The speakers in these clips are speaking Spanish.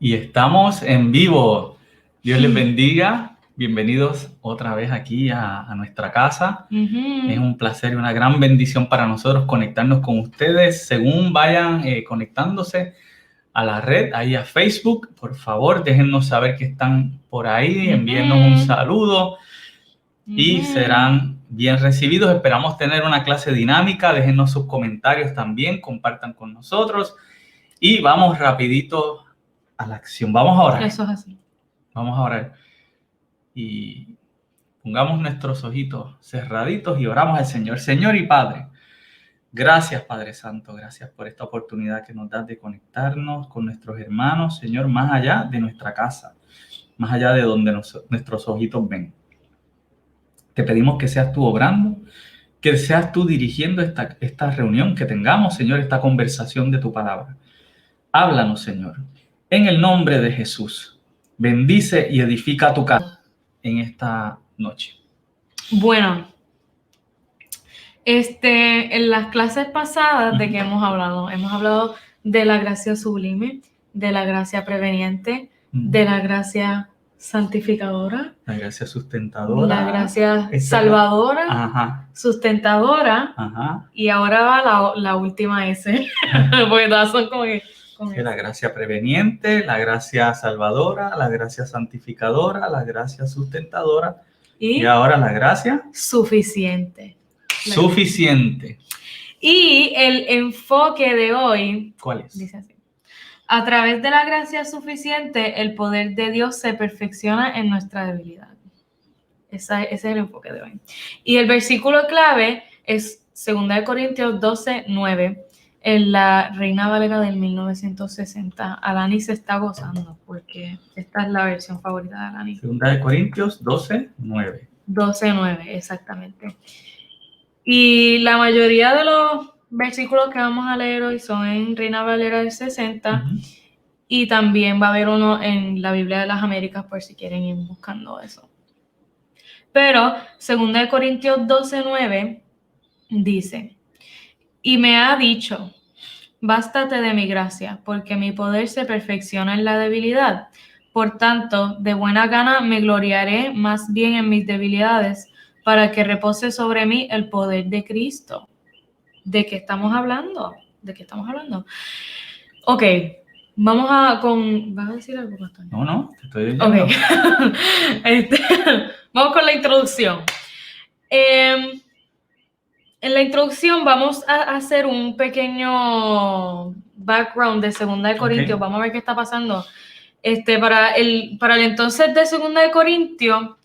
Y estamos en vivo. Dios les bendiga. Bienvenidos otra vez aquí a nuestra casa. Es un placer y una gran bendición para nosotros conectarnos con ustedes. Según vayan conectándose a la red, ahí a Facebook, por favor, déjennos saber que están por ahí, envíennos un saludo y serán bien recibidos. Esperamos tener una clase dinámica. Déjennos sus comentarios también, compartan con nosotros y vamos rapidito a la acción. Vamos a orar. Eso es así. Vamos a orar. Y pongamos nuestros ojitos cerraditos y oramos al Señor. Señor y Padre, gracias Padre Santo, gracias por esta oportunidad que nos das de conectarnos con nuestros hermanos, Señor, más allá de nuestra casa, más allá de donde nuestros ojitos ven. Te pedimos que seas tú obrando, que seas tú dirigiendo esta reunión, que tengamos, Señor, esta conversación de tu palabra. Háblanos, Señor, en el nombre de Jesús. Bendice y edifica tu casa en esta noche. Bueno, en las clases pasadas, ¿de qué hemos hablado? Hemos hablado de la gracia sublime, de la gracia preveniente, de la gracia santificadora, la gracia sustentadora, la gracia salvadora, sustentadora, y ahora va la última S, porque todas son como que... La gracia preveniente, la gracia salvadora, la gracia santificadora, la gracia sustentadora y ahora la gracia suficiente. Suficiente. Y el enfoque de hoy, ¿cuál es? Dice así: a través de la gracia suficiente, el poder de Dios se perfecciona en nuestra debilidad. Ese es el enfoque de hoy. Y el versículo clave es 2 Corintios 12:9. En la Reina Valera del 1960. Alani se está gozando porque esta es la versión favorita de Alani. 2 Corintios 12:9. 12:9, exactamente. Y la mayoría de los versículos que vamos a leer hoy son en Reina Valera del 60. Y también va a haber uno en la Biblia de las Américas por si quieren ir buscando eso. Pero 2 Corintios 12:9 dice: y me ha dicho, bástate de mi gracia, porque mi poder se perfecciona en la debilidad. Por tanto, de buena gana me gloriaré más bien en mis debilidades, para que repose sobre mí el poder de Cristo. ¿De qué estamos hablando? Ok, vamos a ¿vas a decir algo, pastor? No, te estoy diciendo. Ok. Vamos con la introducción. En la introducción vamos a hacer un pequeño background de 2 Corintios. Vamos a ver qué está pasando. Para el entonces de 2 Corintios,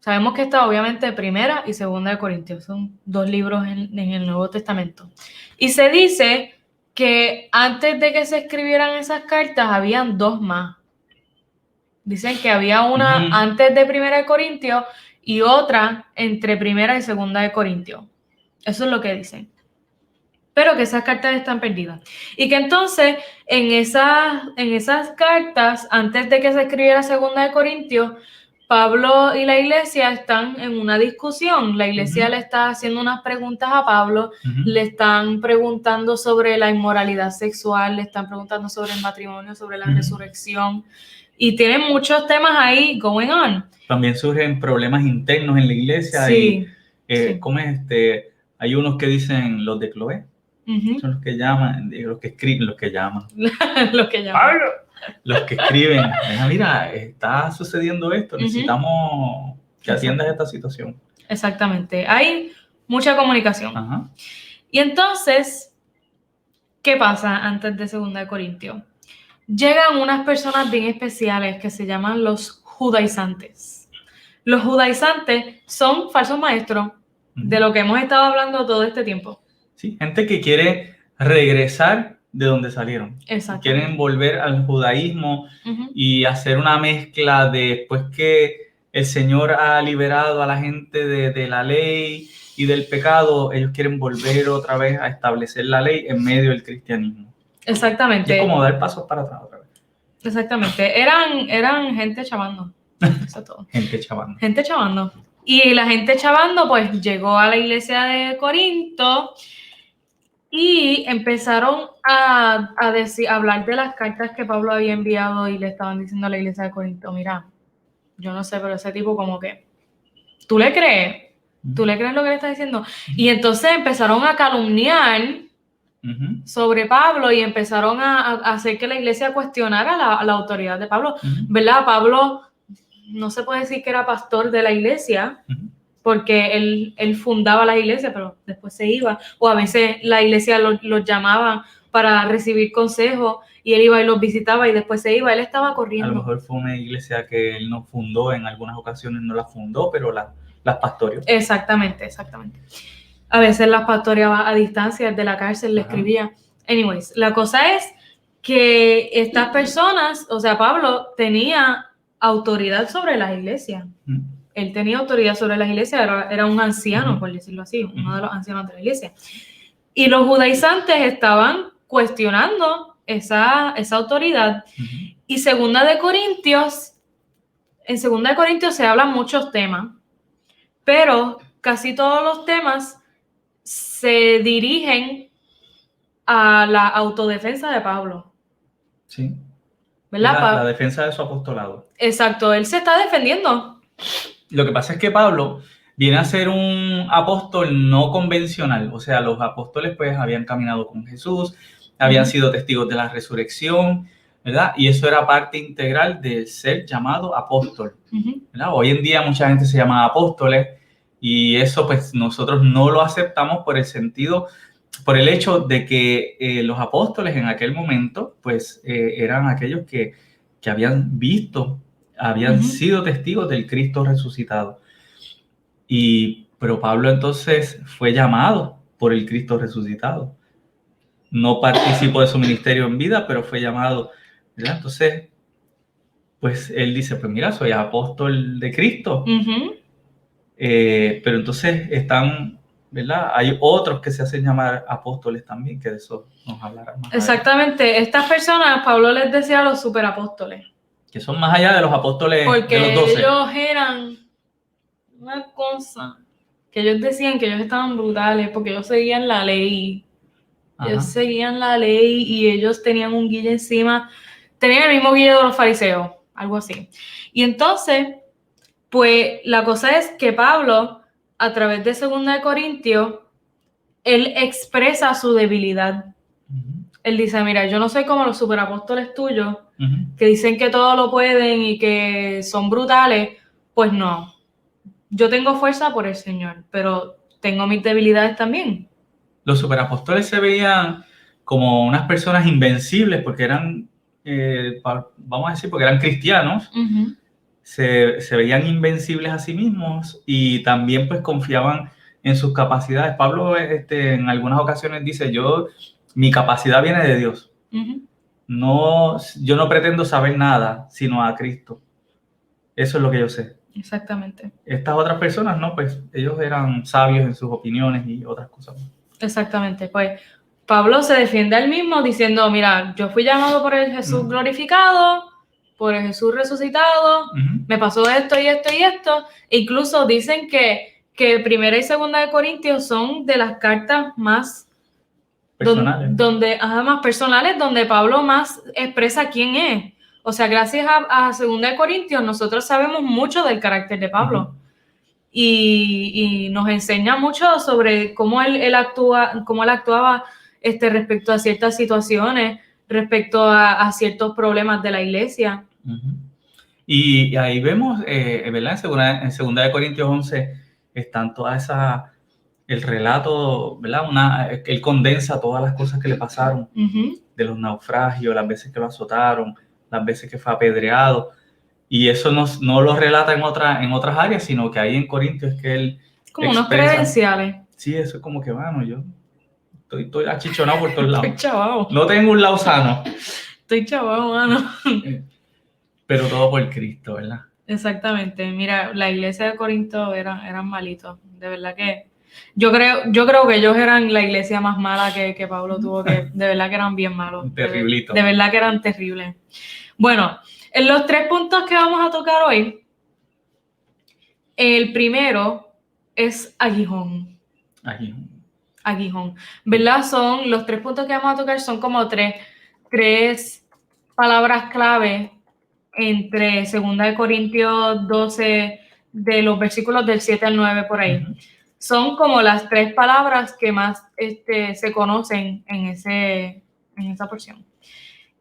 sabemos que está obviamente Primera y 2 Corintios. Son dos libros en el Nuevo Testamento. Y se dice que antes de que se escribieran esas cartas, habían dos más. Dicen que había una antes de 1 Corintios y otra entre 1 y 2 Corintios. Eso es lo que dicen. Pero que esas cartas están perdidas. Y que entonces, en esas cartas, antes de que se escribiera 2 Corintios, Pablo y la iglesia están en una discusión. La iglesia le está haciendo unas preguntas a Pablo, le están preguntando sobre la inmoralidad sexual, le están preguntando sobre el matrimonio, sobre la resurrección. Y tienen muchos temas ahí going on. También surgen problemas internos en la iglesia. Sí. ¿Cómo es Hay unos que dicen los de Cloé. Son los que llaman, los que escriben, los que llaman. Los que llaman. Los que escriben. Mira, está sucediendo esto, necesitamos que atiendas esta situación. Exactamente. Hay mucha comunicación. Y entonces, ¿qué pasa antes de 2 Corintios? Llegan unas personas bien especiales que se llaman los judaizantes. Los judaizantes son falsos maestros de lo que hemos estado hablando todo este tiempo. Sí, gente que quiere regresar de donde salieron. Exacto. Quieren volver al judaísmo y hacer una mezcla después que el Señor ha liberado a la gente de la ley y del pecado. Ellos quieren volver otra vez a establecer la ley en medio del cristianismo. Exactamente. Y es como dar pasos para atrás otra vez. Exactamente. Eran gente chavando. Eso es todo. Gente chavando. Gente chavando. Y la gente chavando pues llegó a la iglesia de Corinto Y empezaron a hablar de las cartas que Pablo había enviado y le estaban diciendo a la iglesia de Corinto, mira, yo no sé, pero ese tipo como que, ¿tú le crees? ¿Tú le crees lo que le está diciendo? Y entonces empezaron a calumniar sobre Pablo y empezaron a hacer que la iglesia cuestionara la autoridad de Pablo, ¿verdad? Pablo no se puede decir que era pastor de la iglesia, porque él fundaba la iglesia, pero después se iba, o a veces la iglesia los llamaba para recibir consejos y él iba y los visitaba y después se iba, él estaba corriendo. A lo mejor fue una iglesia que él no fundó, en algunas ocasiones no la fundó, pero las pastoreó. Exactamente. A veces las pastoreaba a distancia, desde la cárcel le escribía. Anyways, la cosa es que estas personas, o sea, Pablo tenía autoridad sobre las iglesias. Él tenía autoridad sobre las iglesias, era un anciano, por decirlo así, uno de los ancianos de la iglesia. Y los judaizantes estaban cuestionando esa autoridad. Y en 2 de Corintios se hablan muchos temas, pero casi todos los temas se dirigen a la autodefensa de Pablo. Sí. ¿Verdad? La defensa de su apostolado. Exacto, él se está defendiendo. Lo que pasa es que Pablo viene a ser un apóstol no convencional. O sea, los apóstoles pues habían caminado con Jesús, habían sido testigos de la resurrección, ¿verdad? Y eso era parte integral del ser llamado apóstol, ¿verdad? Hoy en día mucha gente se llama apóstoles y eso pues nosotros no lo aceptamos por el hecho de que los apóstoles en aquel momento pues eran aquellos que habían visto, habían sido testigos del Cristo resucitado. Pero Pablo entonces fue llamado por el Cristo resucitado. No participó de su ministerio en vida, pero fue llamado, ¿verdad? Entonces, pues él dice, pues mira, soy apóstol de Cristo. Pero entonces están, ¿verdad? Hay otros que se hacen llamar apóstoles también, que de eso nos hablará más. Exactamente. Adelante. Estas personas, Pablo les decía a los superapóstoles. Que son más allá de los apóstoles porque de los 12. Ellos eran una cosa que ellos decían que ellos estaban brutales porque ellos seguían la ley. Ellos seguían la ley y ellos tenían un guille encima. Tenían el mismo guille de los fariseos, algo así. Y entonces, pues la cosa es que Pablo, a través de 2 de Corintios, él expresa su debilidad. Él dice, mira, yo no soy como los superapóstoles tuyos, que dicen que todo lo pueden y que son brutales. Pues no, yo tengo fuerza por el Señor, pero tengo mis debilidades también. Los superapóstoles se veían como unas personas invencibles porque eran, vamos a decir, porque eran cristianos. Se veían invencibles a sí mismos y también pues confiaban en sus capacidades. Pablo en algunas ocasiones dice, mi capacidad viene de Dios. No, yo no pretendo saber nada sino a Cristo. Eso es lo que yo sé. Exactamente. Estas otras personas, no, pues ellos eran sabios en sus opiniones y otras cosas. Exactamente, pues Pablo se defiende a él mismo diciendo, mira, yo fui llamado por el Jesús glorificado, por el Jesús resucitado, me pasó esto y esto y esto. E incluso dicen que 1 y 2 de Corintios son de las cartas más personales, más personales, donde Pablo más expresa quién es. O sea, gracias a 2 de Corintios nosotros sabemos mucho del carácter de Pablo. Y nos enseña mucho sobre cómo él actuaba respecto a ciertas situaciones, respecto a ciertos problemas de la iglesia. Y ahí vemos, ¿verdad? En 2 de Corintios 11 están todas esas, el relato, ¿verdad? Él condensa todas las cosas que le pasaron, de los naufragios, las veces que lo azotaron, las veces que fue apedreado. Y eso no lo relata en otras áreas, sino que ahí en Corintios es que él como expresa, unos credenciales. Sí, eso es como que, bueno, yo estoy achichonado por todos lados. Estoy chavado. No tengo un lado sano. Estoy chavado, mano. Pero todo por Cristo, ¿verdad? Exactamente. Mira, la iglesia de Corinto eran malitos. De verdad que yo creo que ellos eran la iglesia más mala que Pablo tuvo, que de verdad que eran bien malos. Terriblito. De verdad que eran terribles. Bueno, en los 3 puntos que vamos a tocar hoy, el primero es aguijón. aguijón, ¿verdad? Son los 3 puntos que vamos a tocar, son como tres palabras clave entre 2 Corintios 12, de los versículos del 7 al 9 por ahí. Ujú. Son como las 3 palabras que más se conocen en esa porción.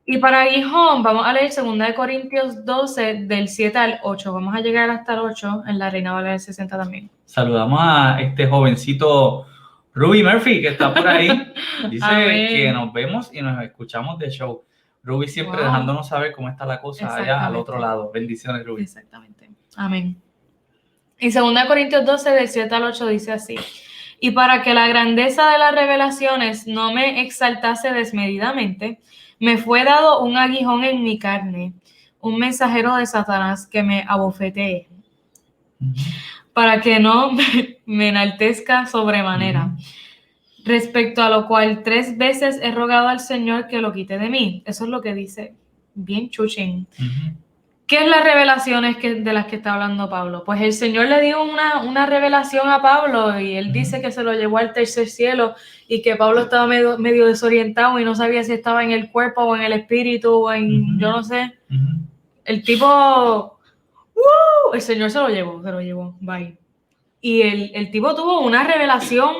Y para aguijón, vamos a leer 2 Corintios 12, del 7 al 8. Vamos a llegar hasta el 8 en la Reina Valera del 60 también. Saludamos a este jovencito Ruby Murphy, que está por ahí. Dice Amén. que nos vemos y nos escuchamos de show. Ruby siempre Wow. dejándonos saber cómo está la cosa allá al otro lado. Bendiciones, Ruby. Exactamente. Amén. Y 2 Corintios 12, del 7 al 8 dice así: y para que la grandeza de las revelaciones no me exaltase desmedidamente, me fue dado un aguijón en mi carne, un mensajero de Satanás que me abofetee, para que no me enaltezca sobremanera. Respecto a lo cual 3 veces he rogado al Señor que lo quite de mí. Eso es lo que dice, bien chuchín. ¿Qué es las revelaciones de las que está hablando Pablo? Pues el Señor le dio una revelación a Pablo y él dice que se lo llevó al tercer cielo y que Pablo estaba medio desorientado y no sabía si estaba en el cuerpo o en el espíritu o en, yo no sé. El tipo, el Señor se lo llevó, bye. Y el tipo tuvo una revelación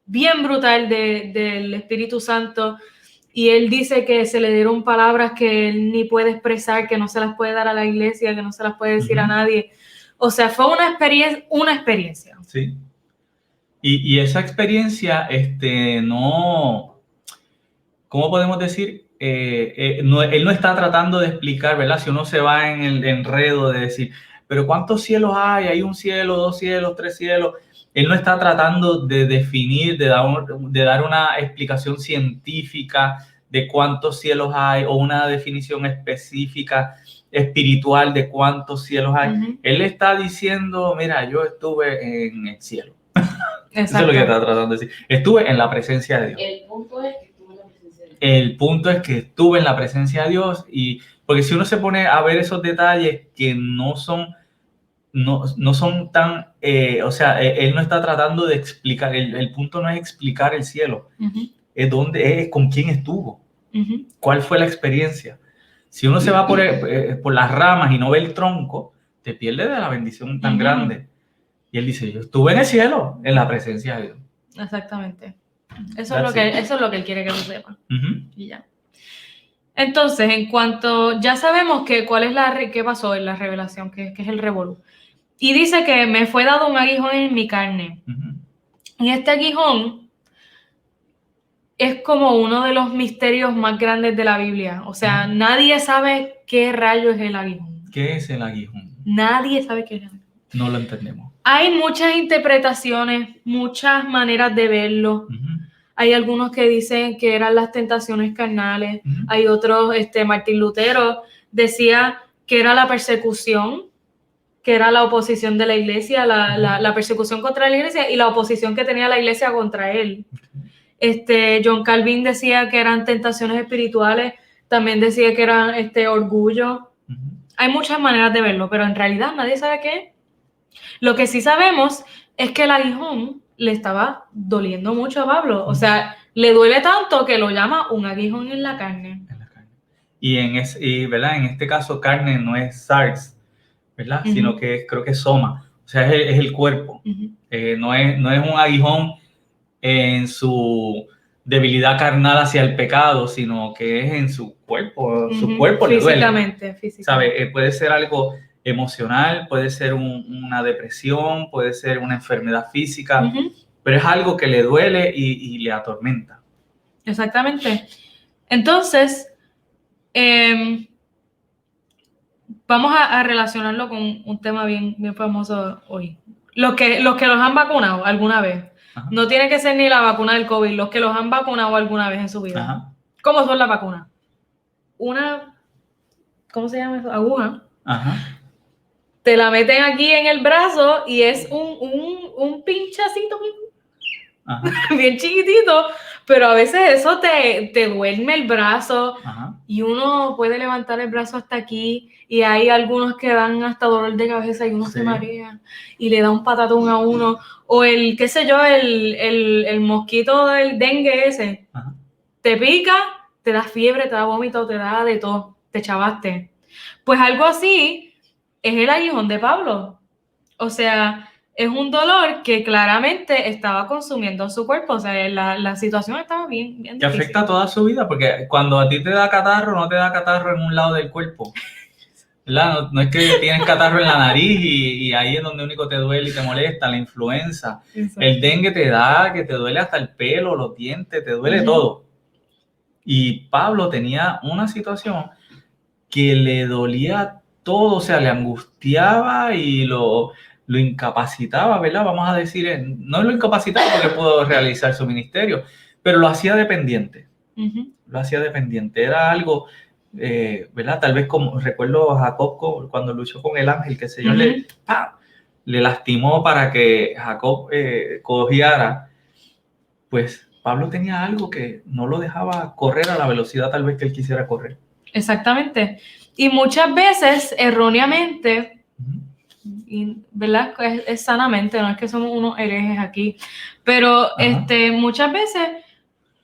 bien brutal del Espíritu Santo. Y él dice que se le dieron palabras que él ni puede expresar, que no se las puede dar a la iglesia, que no se las puede decir a nadie. O sea, fue una experiencia. Sí. Y esa experiencia, no, ¿cómo podemos decir? Él no está tratando de explicar, ¿verdad? Si uno se va en el enredo de decir, pero ¿cuántos cielos hay? ¿Hay un cielo, 2 cielos, 3 cielos? Él no está tratando de definir, de dar una explicación científica de cuántos cielos hay o una definición específica espiritual de cuántos cielos hay. Él está diciendo, mira, yo estuve en el cielo. Eso es lo que está tratando de decir. Estuve en la presencia de Dios. El punto es que estuve en la presencia de Dios. El punto es que estuve en la presencia de Dios, y porque si uno se pone a ver esos detalles que no son tan, o sea, él no está tratando de explicar, el punto no es explicar el cielo, es con quién estuvo, cuál fue la experiencia. Si uno se va por las ramas y no ve el tronco, te pierdes de la bendición tan grande. Y él dice, yo estuve en el cielo, en la presencia de Dios. Exactamente. Eso es lo que él quiere que lo sepa. Y ya. Entonces, en cuanto, ya sabemos qué pasó en la revelación, que es el revolú. Y dice que me fue dado un aguijón en mi carne. Y este aguijón es como uno de los misterios más grandes de la Biblia. O sea, nadie sabe qué rayo es el aguijón. ¿Qué es el aguijón? Nadie sabe qué es el aguijón. No lo entendemos. Hay muchas interpretaciones, muchas maneras de verlo. Hay algunos que dicen que eran las tentaciones carnales. Hay otros, Martín Lutero decía que era la persecución, que era la oposición de la iglesia, la persecución contra la iglesia y la oposición que tenía la iglesia contra él. John Calvin decía que eran tentaciones espirituales, también decía que eran orgullo. Hay muchas maneras de verlo, pero en realidad nadie sabe qué es. Lo que sí sabemos es que el aguijón le estaba doliendo mucho a Pablo. O sea, le duele tanto que lo llama un aguijón en la carne. Y ¿verdad? En este caso, carne no es sarx, ¿verdad? Sino que creo que es soma. O sea, es el cuerpo. No es un aguijón en su debilidad carnal hacia el pecado, sino que es en su cuerpo. Su cuerpo le duele. Físicamente. ¿Sabe? Puede ser algo emocional, puede ser una depresión, puede ser una enfermedad física, pero es algo que le duele y le atormenta. Exactamente. Entonces, vamos a relacionarlo con un tema bien famoso hoy. Los que los han vacunado alguna vez. No tiene que ser ni la vacuna del COVID, los que los han vacunado alguna vez en su vida. ¿Cómo son las vacunas? ¿Cómo se llama eso? Aguja. Te la meten aquí en el brazo y es un pinchacito bien chiquitito pero a veces eso te duerme el brazo Ajá. y uno puede levantar el brazo hasta aquí y hay algunos que dan hasta dolor de cabeza y uno se Sí. marea y le da un patatón a uno. O el, qué sé yo, el mosquito del dengue ese. Ajá. Te pica, te da fiebre, te da vómito, te da de todo, te chavaste. Pues algo así es el aguijón de Pablo. O sea, es un dolor que claramente estaba consumiendo su cuerpo. O sea, la situación estaba bien Que difícil. afecta toda su vida, porque cuando a ti te da catarro, no te da catarro en un lado del cuerpo. ¿Verdad? No es que tienes catarro en la nariz y ahí es donde único te duele y te molesta, la influenza. Exacto. El dengue te da, que te duele hasta el pelo, los dientes, te duele todo. Y Pablo tenía una situación que le dolía todo, o sea, le angustiaba y lo incapacitaba, ¿verdad? Vamos a decir, no lo incapacitaba porque pudo realizar su ministerio, pero lo hacía dependiente. Lo hacía dependiente. Era algo, ¿verdad? Tal vez como recuerdo a Jacob cuando luchó con el ángel, que el Señor le lastimó para que Jacob cojeara. Pues Pablo tenía algo que no lo dejaba correr a la velocidad tal vez que él quisiera correr. Exactamente. Y muchas veces, erróneamente, y, ¿verdad? Es sanamente, no es que somos unos herejes aquí, pero muchas veces,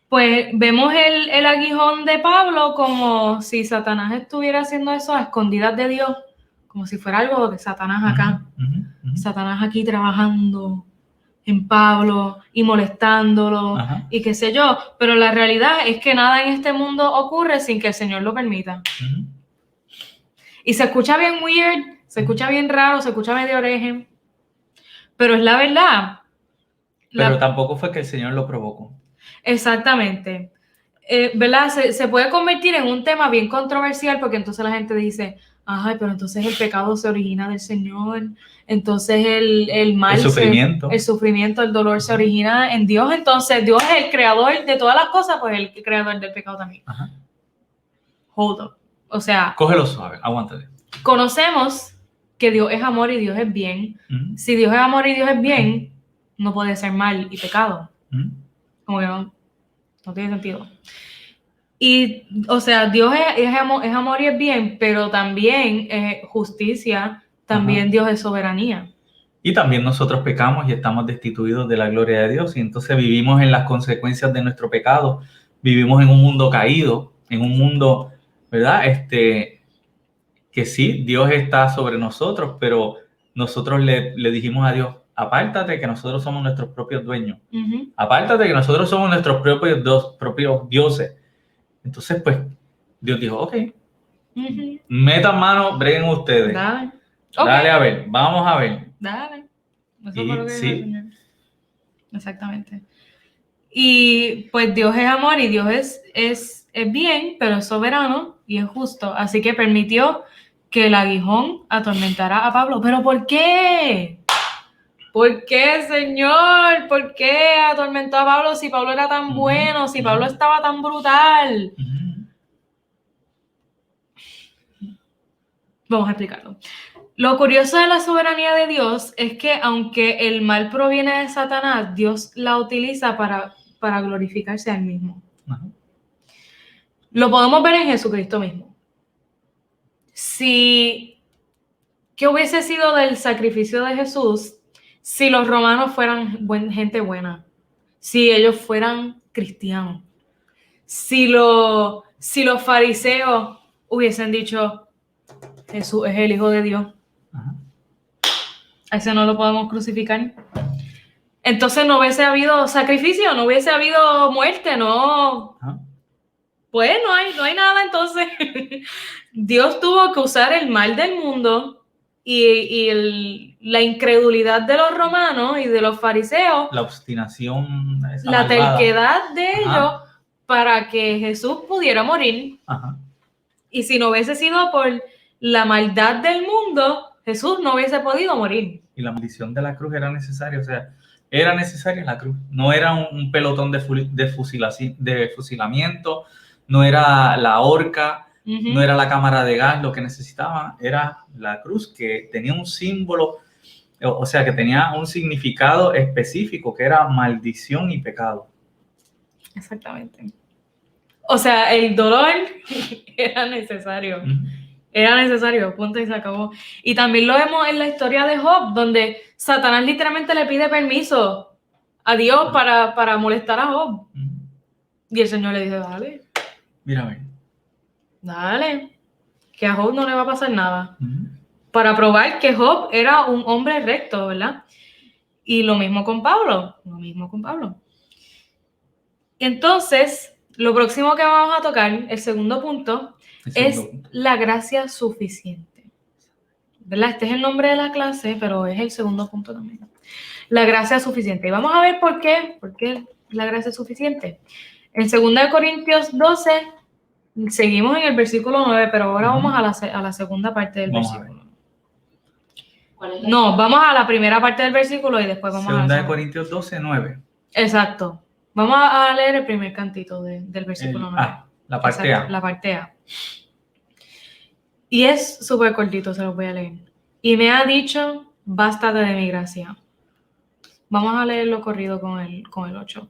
pues vemos el aguijón de Pablo como si Satanás estuviera haciendo eso a escondidas de Dios, como si fuera algo de Satanás acá. Satanás aquí trabajando en Pablo y molestándolo y qué sé yo, pero la realidad es que nada en este mundo ocurre sin que el Señor lo permita. Y se escucha bien weird, se escucha bien raro, se escucha medio oreje, pero es la verdad. Pero tampoco fue que el Señor lo provocó. Exactamente. ¿Verdad? Se puede convertir en un tema bien controversial porque entonces la gente dice, ay, pero entonces el pecado se origina del Señor, entonces el mal, el sufrimiento, el dolor se origina en Dios, entonces Dios es el creador de todas las cosas, pues el creador del pecado también. Hold up. O sea, cógelo suave, aguántate. Conocemos que Dios es amor y Dios es bien. Si Dios es amor y Dios es bien, no puede ser mal y pecado. Como que no tiene sentido. Y, o sea, Dios es amor y es bien, pero también es justicia, también Dios es soberanía. Y también nosotros pecamos y estamos destituidos de la gloria de Dios, y entonces vivimos en las consecuencias de nuestro pecado, vivimos en un mundo caído, en un mundo, ¿verdad? Que sí, Dios está sobre nosotros, pero nosotros le dijimos a Dios, apártate que nosotros somos nuestros propios dueños, apártate que nosotros somos nuestros propios dioses. Entonces, pues, Dios dijo, ok, metan mano, breguen ustedes. Dale a ver, vamos a ver. Dale. Eso fue lo que dijo el Señor. Exactamente. Y pues Dios es amor y Dios es bien, pero es soberano y es justo. Así que permitió que el aguijón atormentara a Pablo. ¿Pero por qué? ¿Por qué, Señor? ¿Por qué atormentó a Pablo si Pablo era tan bueno, si Pablo estaba tan brutal? Vamos a explicarlo. Lo curioso de la soberanía de Dios es que aunque el mal proviene de Satanás, Dios la utiliza para glorificarse a él mismo. Lo podemos ver en Jesucristo mismo. ¿Qué hubiese sido del sacrificio de Jesús si los romanos fueran gente buena? Si ellos fueran cristianos. Si los fariseos hubiesen dicho, Jesús es el Hijo de Dios. A ese no lo podemos crucificar. Entonces no hubiese habido sacrificio, no hubiese habido muerte, no. Pues no hay nada entonces. Dios tuvo que usar el mal del mundo y la incredulidad de los romanos y de los fariseos. La obstinación. La terquedad de ellos para que Jesús pudiera morir. Y si no hubiese sido por la maldad del mundo, Jesús no hubiese podido morir. Y la maldición de la cruz era necesaria, o sea, era necesaria la cruz. No era un pelotón de fusilamiento, no era la horca, no era la cámara de gas, lo que necesitaban era la cruz, que tenía un símbolo, o sea, que tenía un significado específico, que era maldición y pecado. Exactamente. O sea, el dolor era necesario. Era necesario, punto y se acabó. Y también lo vemos en la historia de Job, donde Satanás literalmente le pide permiso a Dios para molestar a Job. Y el Señor le dice, dale. Mira, a ver. Dale, que a Job no le va a pasar nada. Para probar que Job era un hombre recto, ¿verdad? Y lo mismo con Pablo. Entonces, lo próximo que vamos a tocar, el segundo punto, es la gracia suficiente. ¿Verdad? Este es el nombre de la clase, pero es el segundo punto también. La gracia suficiente. Y vamos a ver por qué la gracia es suficiente. En 2 Corintios 12, seguimos en el versículo 9, pero ahora vamos a la segunda parte del versículo. No, vamos a la primera parte del versículo y después vamos a la segunda. 2 Corintios 12, 9. Exacto. Vamos a leer el primer cantito del versículo 9. La parte Exacto, A. La parte A. Y es súper cortito, se los voy a leer. Y me ha dicho, bástate de mi gracia. Vamos a leerlo corrido con el 8.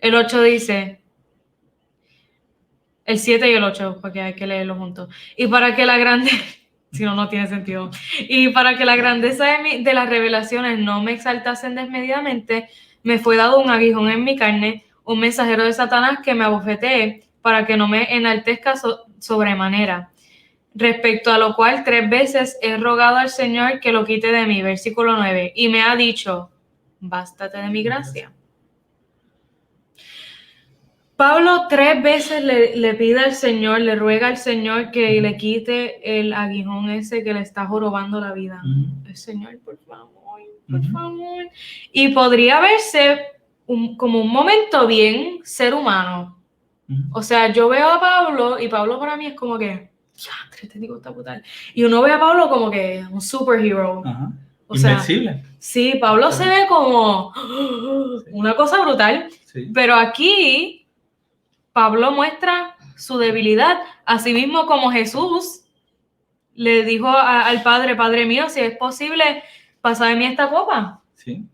El 8 dice, el 7 y el 8, porque hay que leerlo juntos. Y para que la grandeza, si no, no tiene sentido. Y para que la grandeza de las revelaciones no me exaltasen desmedidamente, me fue dado un aguijón en mi carne, un mensajero de Satanás que me abofetee para que no me enaltezca sobremanera. Respecto a lo cual 3 veces he rogado al Señor que lo quite de mí. Versículo 9. Y me ha dicho, bástate de mi gracia. Pablo 3 veces le pide al Señor, le ruega al Señor que le quite el aguijón ese que le está jorobando la vida. El Señor, por favor. Y podría verse como un momento bien ser humano. O sea, yo veo a Pablo y Pablo para mí es como que, este tipo está brutal. Y uno ve a Pablo como que un superhero. O Invencible. Sea, sí, Pablo se ve como una cosa brutal. Sí. Pero aquí Pablo muestra su debilidad, así mismo como Jesús le dijo al Padre, Padre mío, si es posible, pasa de mí esta copa. Sí.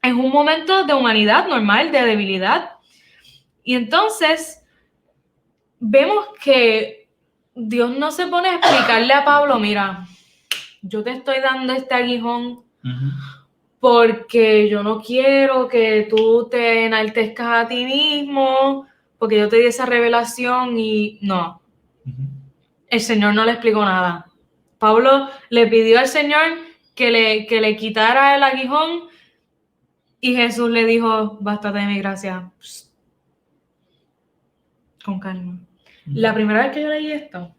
Es un momento de humanidad normal, de debilidad. Y entonces vemos que Dios no se pone a explicarle a Pablo, mira, yo te estoy dando este aguijón porque yo no quiero que tú te enaltezcas a ti mismo, porque yo te di esa revelación y no. El Señor no le explicó nada. Pablo le pidió al Señor que le quitara el aguijón y Jesús le dijo, bástate de mi gracia. Psst. Con calma. La primera vez que yo leí esto,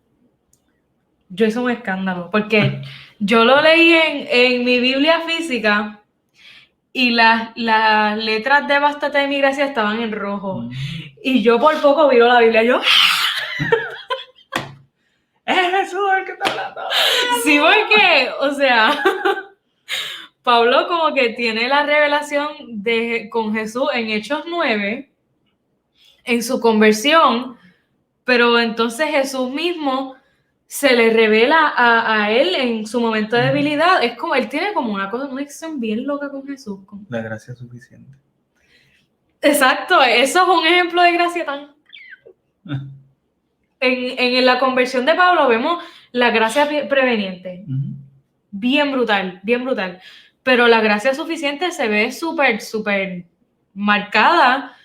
yo hice un escándalo, porque yo lo leí en mi Biblia física y las letras de bástate de mi gracia estaban en rojo. Y yo por poco viro la Biblia, yo... ¡Es Jesús el que está hablando! Sí, porque, o sea, Pablo como que tiene la revelación con Jesús en Hechos 9, en su conversión, pero entonces Jesús mismo se le revela a él en su momento de debilidad. Es como, él tiene como una conexión bien loca con Jesús. La gracia suficiente. Exacto, eso es un ejemplo de gracia tan... En la conversión de Pablo vemos la gracia preveniente. Bien brutal, bien brutal. Pero la gracia suficiente se ve súper marcada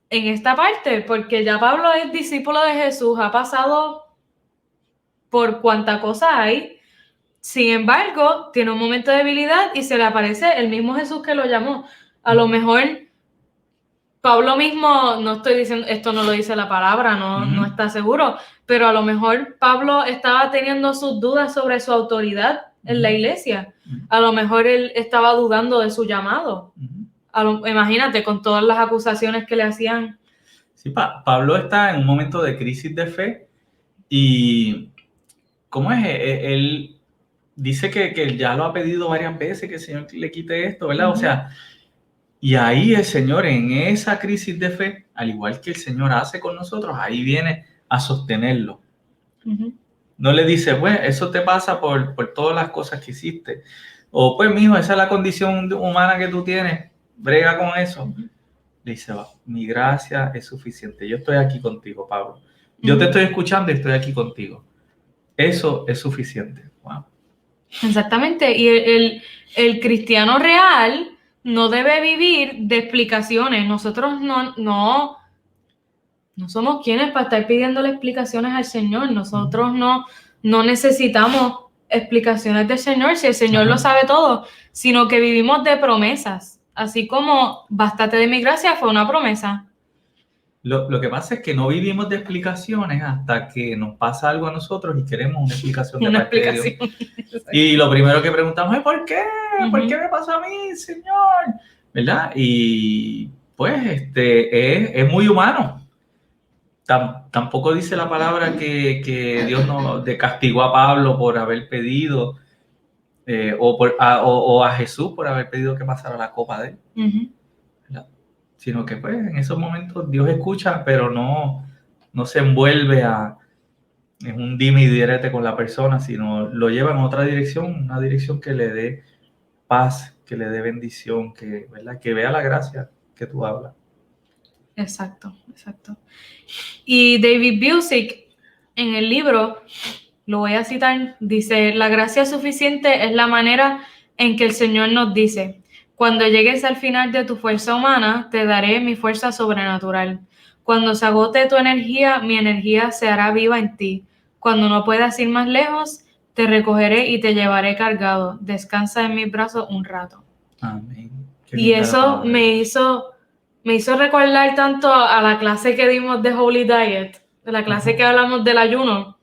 en esta parte, porque ya Pablo es discípulo de Jesús, ha pasado por cuanta cosa hay. Sin embargo, tiene un momento de debilidad y se le aparece el mismo Jesús que lo llamó. A lo mejor Pablo mismo, no estoy diciendo, esto no lo dice la palabra, no está seguro, pero a lo mejor Pablo estaba teniendo sus dudas sobre su autoridad en la iglesia. A lo mejor él estaba dudando de su llamado. Imagínate, con todas las acusaciones que le hacían. Sí, Pablo está en un momento de crisis de fe y ¿cómo es? Él dice que ya lo ha pedido varias veces, que el Señor le quite esto, ¿verdad? O sea, y ahí el Señor en esa crisis de fe, al igual que el Señor hace con nosotros, ahí viene a sostenerlo. No le dice, pues, eso te pasa por todas las cosas que hiciste. O, pues, mijo, esa es la condición humana que tú tienes, brega con eso. le dice, mi gracia es suficiente. Yo estoy aquí contigo, Pablo. Yo te estoy escuchando y estoy aquí contigo. Eso es suficiente. Wow. Exactamente. Y el cristiano real no debe vivir de explicaciones. Nosotros no somos quienes para estar pidiéndole explicaciones al Señor. Nosotros no necesitamos explicaciones del Señor, si el Señor lo sabe todo, sino que vivimos de promesas. Así como bástate de mi gracia fue una promesa. Lo que pasa es que no vivimos de explicaciones hasta que nos pasa algo a nosotros y queremos una explicación de parte de Dios. Y lo primero que preguntamos es ¿por qué? ¿Por qué me pasa a mí, Señor? ¿Verdad? Y pues es muy humano. Tampoco dice la palabra que Dios no castigó a Pablo por haber pedido o a Jesús por haber pedido que pasara la copa de él. Sino que pues en esos momentos Dios escucha, pero no se envuelve en un dime y direte con la persona, sino lo lleva en otra dirección, una dirección que le dé paz, que le dé bendición, ¿verdad? Que vea la gracia que tú hablas. Exacto. Y David Busick, en el libro, lo voy a citar, dice, la gracia suficiente es la manera en que el Señor nos dice, cuando llegues al final de tu fuerza humana, te daré mi fuerza sobrenatural. Cuando se agote tu energía, mi energía se hará viva en ti. Cuando no puedas ir más lejos, te recogeré y te llevaré cargado. Descansa en mis brazos un rato. Amén. Y eso me hizo recordar tanto a la clase que dimos de Holy Diet, de la clase que hablamos del ayuno,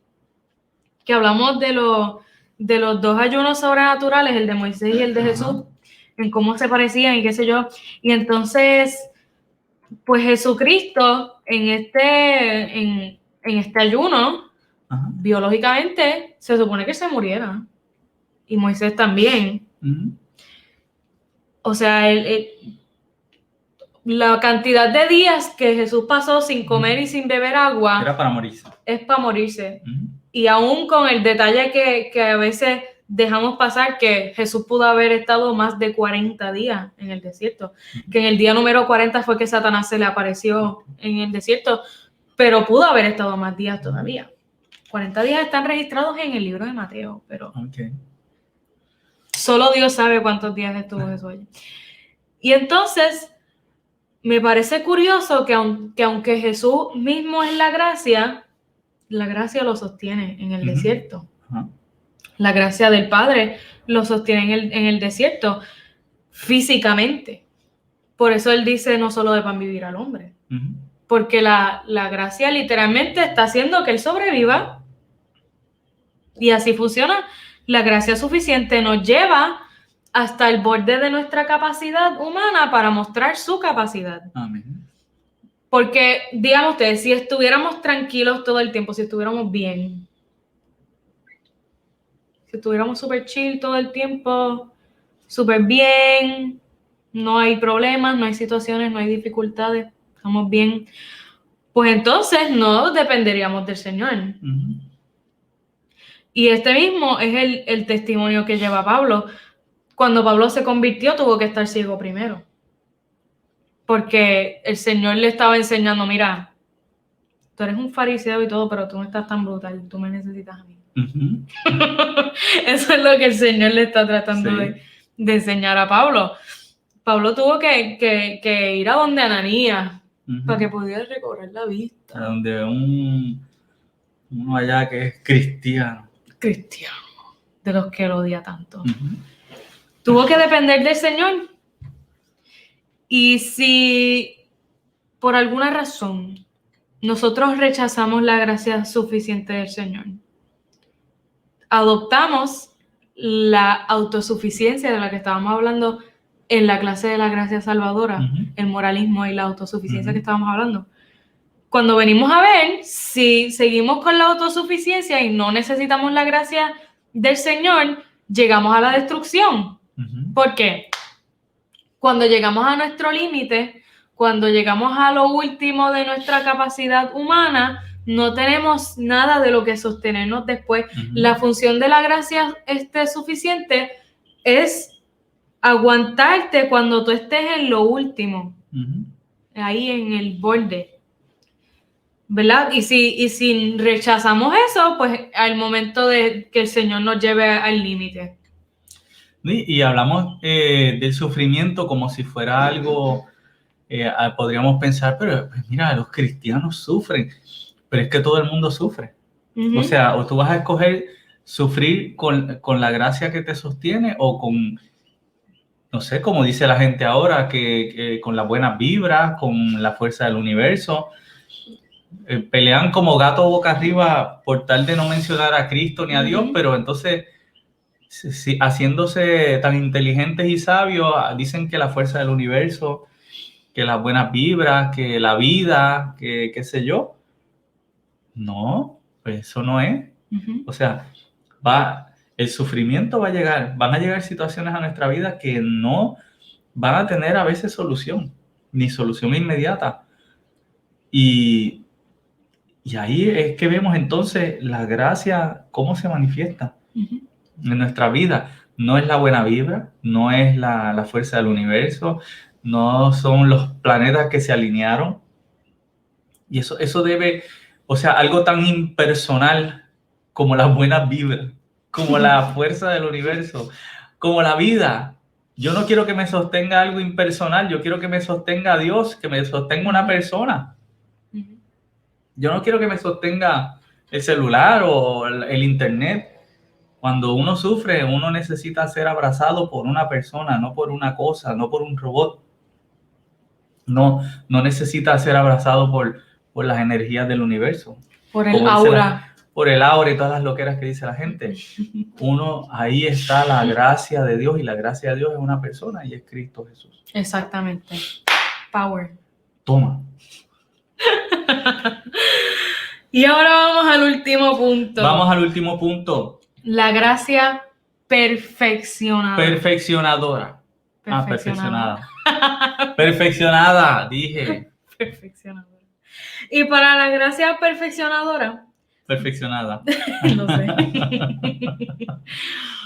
que hablamos de los dos ayunos sobrenaturales, el de Moisés y el de Jesús, en cómo se parecían y qué sé yo. Y entonces, pues Jesucristo en este ayuno, biológicamente, se supone que se muriera. Y Moisés también. O sea, la cantidad de días que Jesús pasó sin comer y sin beber agua era para morirse. Es para morirse. Y aún con el detalle que a veces dejamos pasar, que Jesús pudo haber estado más de 40 días en el desierto, que en el día número 40 fue que Satanás se le apareció en el desierto, pero pudo haber estado más días todavía. 40 días están registrados en el libro de Mateo, pero solo Dios sabe cuántos días estuvo Jesús allí. Y entonces me parece curioso que aunque Jesús mismo es la gracia lo sostiene en el desierto. La gracia del Padre lo sostiene en el desierto físicamente. Por eso Él dice no solo de pan vivir al hombre. Porque la gracia literalmente está haciendo que Él sobreviva. Y así funciona. La gracia suficiente nos lleva hasta el borde de nuestra capacidad humana para mostrar su capacidad. Amén. Porque, díganme ustedes, si estuviéramos tranquilos todo el tiempo, si estuviéramos bien, si estuviéramos súper chill todo el tiempo, súper bien, no hay problemas, no hay situaciones, no hay dificultades, estamos bien, pues entonces no dependeríamos del Señor. Y este mismo es el testimonio que lleva Pablo. Cuando Pablo se convirtió, tuvo que estar ciego primero. Porque el Señor le estaba enseñando, mira, tú eres un fariseo y todo, pero tú no estás tan brutal, tú me necesitas a mí. Eso es lo que el Señor le está tratando de enseñar a Pablo. Pablo tuvo que ir a donde Ananías para que pudiera recobrar la vista. A donde uno allá que es cristiano, de los que lo odia tanto. Tuvo que depender del Señor. Y si por alguna razón nosotros rechazamos la gracia suficiente del Señor, adoptamos la autosuficiencia de la que estábamos hablando en la clase de la gracia salvadora, el moralismo y la autosuficiencia que estábamos hablando. Cuando venimos a ver, si seguimos con la autosuficiencia y no necesitamos la gracia del Señor, llegamos a la destrucción. ¿Por qué? Cuando llegamos a nuestro límite, cuando llegamos a lo último de nuestra capacidad humana, no tenemos nada de lo que sostenernos después. La función de la gracia suficiente es aguantarte cuando tú estés en lo último. ahí en el borde, ¿verdad? Y si rechazamos eso, pues al momento de que el Señor nos lleve al límite. Y hablamos del sufrimiento como si fuera algo, podríamos pensar, pero pues mira, los cristianos sufren, pero es que todo el mundo sufre. Ujú. O sea, o tú vas a escoger sufrir con la gracia que te sostiene o con, no sé, como dice la gente ahora, que con las buenas vibras, con la fuerza del universo. Pelean como gato boca arriba por tal de no mencionar a Cristo ni a Dios, Ujú. pero entonces, haciéndose tan inteligentes y sabios, dicen que la fuerza del universo, que las buenas vibras, que la vida, que qué sé yo. No, pues eso no es. Ujú. O sea, el sufrimiento va a llegar, van a llegar situaciones a nuestra vida que no van a tener a veces solución, ni solución inmediata. Y ahí es que vemos entonces la gracia, cómo se manifiesta Ujú. en nuestra vida. No es la buena vibra, no es la fuerza del universo, no son los planetas que se alinearon. Y eso debe, o sea, algo tan impersonal como las buenas vibras, como la fuerza del universo, como la vida. Yo no quiero que me sostenga algo impersonal, yo quiero que me sostenga Dios, que me sostenga una persona. Ujú. Yo no quiero que me sostenga el celular o el internet. Cuando uno sufre, uno necesita ser abrazado por una persona, no por una cosa, no por un robot. No necesita ser abrazado por las energías del universo. Por el Como dice aura. por el aura y todas las loqueras que dice la gente. Ahí está la gracia de Dios, y la gracia de Dios es una persona y es Cristo Jesús. Exactamente. Power. Toma. Y ahora vamos al último punto. Vamos al último punto. La gracia perfeccionada. Perfeccionadora. Perfeccionada. Perfeccionada, dije. Perfeccionadora. Y para la gracia perfeccionadora, Perfeccionada. no sé.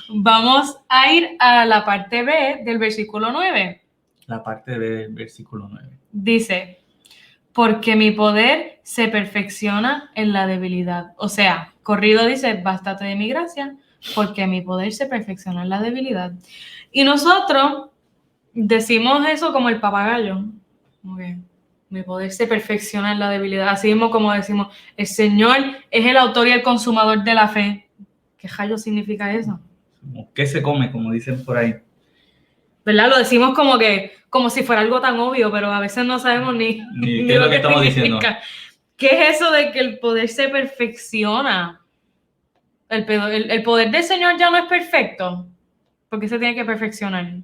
Vamos a ir a la parte B del versículo 9. La parte del versículo 9. Dice, porque mi poder se perfecciona en la debilidad. O sea, corrido dice, bástate de mi gracia, porque mi poder se perfecciona en la debilidad. Y nosotros decimos eso como el papagayo. Como que mi poder se perfecciona en la debilidad. Así mismo como decimos, el Señor es el autor y el consumador de la fe. ¿Qué rayo significa eso? ¿Qué se come? Como dicen por ahí. ¿Verdad? Lo decimos como si fuera algo tan obvio, pero a veces no sabemos ni qué es lo que estamos diciendo. ¿Qué es eso de que el poder se perfecciona? El poder del Señor ya no es perfecto. ¿Por qué se tiene que perfeccionar?